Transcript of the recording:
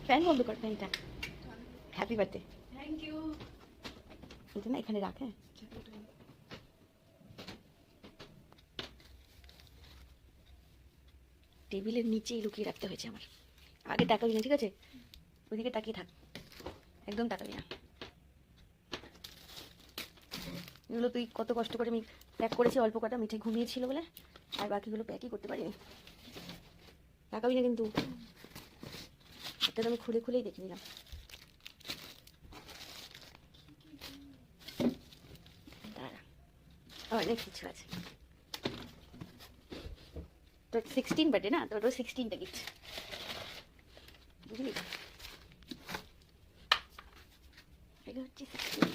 Fan বন্ধ কর ফ্যানটা। Happy birthday. Thank you. এটা না এখানে রাখ। হ্যাঁ, টেবিলের নিচেই লুকিয়ে রাখতে হয়েছে আমার। আগে তাকাবি না, ঠিক আছে? ওইদিকে তাকিয়ে থাক, একদম তাকাবি না। এগুলো তুই কত কষ্ট করে আমি প্যাক করেছি, অল্প কটা মিঠে ঘুমিয়েছিল বলে, আর বাকিগুলো প্যাকই করতে পারিনি। তাকাবি না কিন্তু, এটা তো আমি খুলে খুলেই দেখে নিলাম। দাঁড়া, অনেক কিছু আছে। তো 16 বার্থডে না, তো 16টা গিফট, বুঝলি? এটা হচ্ছে 16।